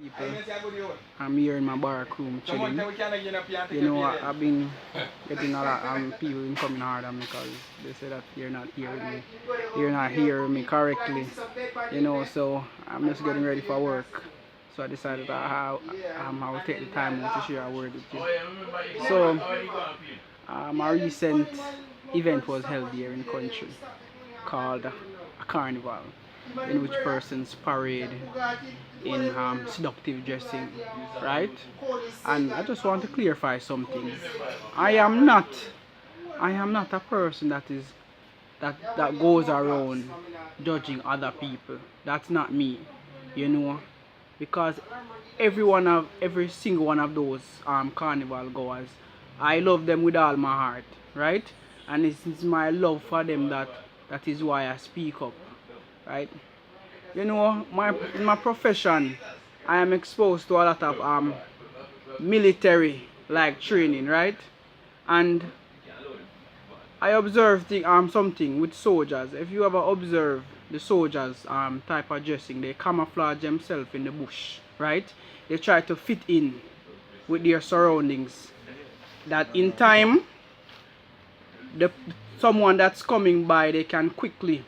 People, I'm here in my bar room chilling. You know, I've been getting a lot of people been coming hard on me because they say that you're not hearing me. You're not hearing me correctly. You know, so I'm just getting ready for work. So I decided that I will take the time out to share a word with you. So, a recent event was held here in the country called a Carnival, in which persons parade in seductive dressing, right? And I just want to clarify something. I am not a person that goes around judging other people. That's not me, you know, because every single one of those carnival goers, I love them with all my heart, right? And it's my love for them that is why I speak up, right? You know, in my profession, I am exposed to a lot of military like training, right? And I observed something with soldiers. If you ever observe the soldiers type of dressing, they camouflage themselves in the bush, right? They try to fit in with their surroundings. That in time, someone that's coming by, they can quickly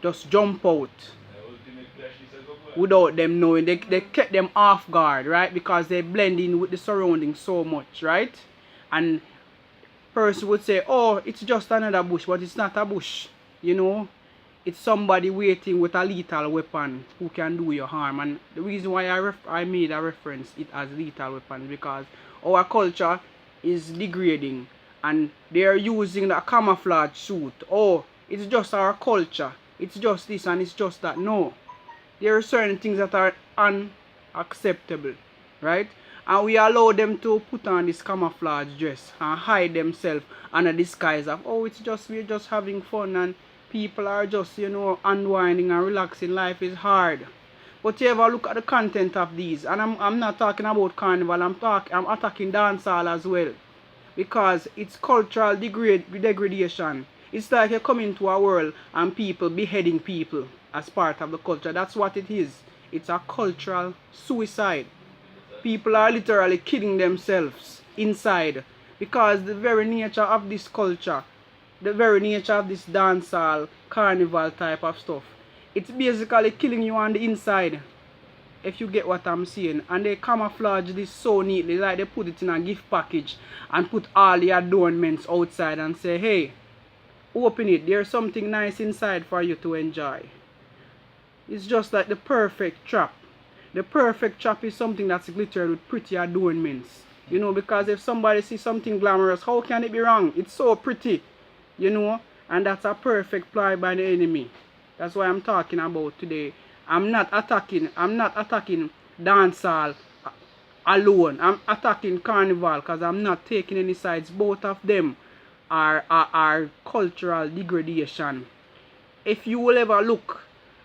just jump out without them knowing. They kept them off guard, right? Because they blend in with the surroundings so much, right? And person would say, oh, it's just another bush, but it's not a bush, you know. It's somebody waiting with a lethal weapon who can do you harm. And the reason why I made a reference it as lethal weapon because our culture is degrading and they are using the camouflage suit. Oh, it's just our culture. It's just this and it's just that. No. There are certain things that are unacceptable, right? And we allow them to put on this camouflage dress and hide themselves under the disguise of, oh, we're just having fun and people are just, you know, unwinding and relaxing. Life is hard. But you ever look at the content of these, and I'm not talking about carnival, I'm attacking dancehall as well. Because it's cultural degradation. It's like you come into a world and people beheading people as part of the culture. That's what it is. It's a cultural suicide. People are literally killing themselves inside because the very nature of this culture, the very nature of this dancehall, carnival type of stuff, it's basically killing you on the inside, if you get what I'm saying. And they camouflage this so neatly, like they put it in a gift package and put all the adornments outside and say, hey, open it, there's something nice inside for you to enjoy. It's just like the perfect trap. The perfect trap is something that's glittered with pretty adornments. You know, because if somebody sees something glamorous, how can it be wrong? It's so pretty, you know, and that's a perfect ploy by the enemy. That's what I'm talking about today. I'm not attacking dancehall alone. I'm attacking carnival because I'm not taking any sides. Both of them are cultural degradation. If you will ever look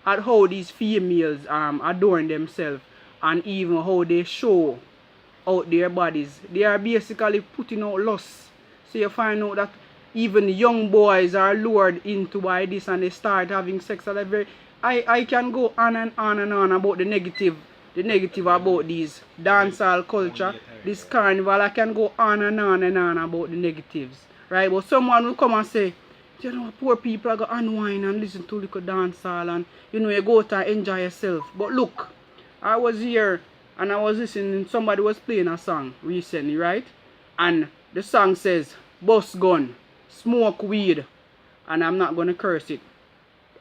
at how these females adorn themselves and even how they show out their bodies, they are basically putting out lust. So you find out that even young boys are lured into by this and they start having sex at a very... I can go on and on and on about the negative about these dancehall culture, this carnival. I can go on and on and on about the negatives, right? But someone will come and say, you know, poor people are going to unwind and listen to little dancehall and, you know, you go out and enjoy yourself. But look, I was here and I was listening, somebody was playing a song recently, right? And the song says, bust gun, smoke weed, and I'm not going to curse it,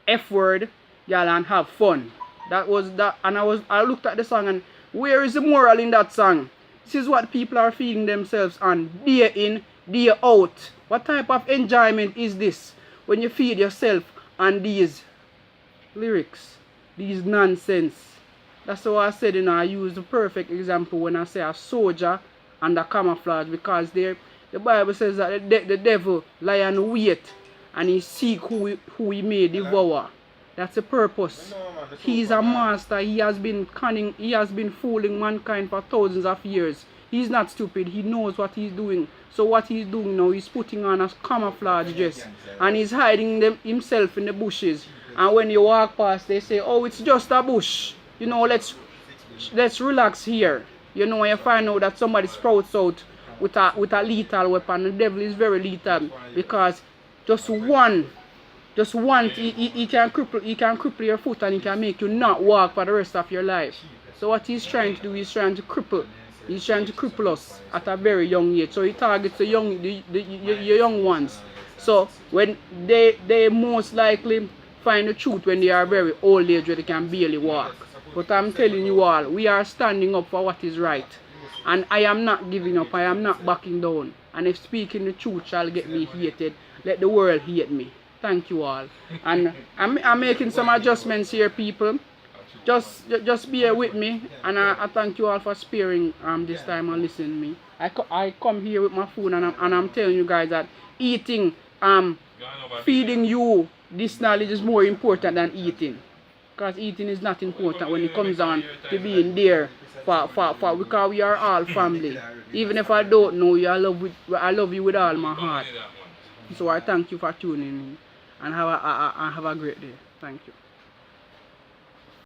F word, y'all, and have fun. That was that, and I looked at the song and where is the moral in that song? This is what people are feeding themselves on, day in, day out. What type of enjoyment is this when you feed yourself on these lyrics, these nonsense? That's why I said, you know, I use the perfect example when I say a soldier and a camouflage, because the Bible says that the devil lie and wait and he seek who he may devour. That's the purpose. He's a master. He has been cunning. He has been fooling mankind for thousands of years. He's not stupid. He knows what he's doing. So what he's doing now, he's putting on a camouflage dress and he's hiding himself in the bushes. And when you walk past, they say, oh, it's just a bush. You know, let's let's relax here. You know, when you find out that somebody sprouts out with a lethal weapon, the devil is very lethal because just one, he can cripple your foot and he can make you not walk for the rest of your life. So what he's trying to do, he's trying to cripple us at a very young age. So he targets the young ones. So when they most likely find the truth when they are very old age where they can barely walk. But I'm telling you all, we are standing up for what is right. And I am not giving up, I am not backing down. And if speaking the truth shall get me hated, let the world hate me. Thank you all. And I'm making some adjustments here, people. Just bear with me, and I thank you all for sparing this time and listening to me. I come here with my phone, and I'm telling you guys that eating, feeding you this knowledge is more important than eating. Because eating is not important when it comes down to being there because we are all family. Even if I don't know you, I love you with all my heart. So I thank you for tuning in, and have a great day. Thank you.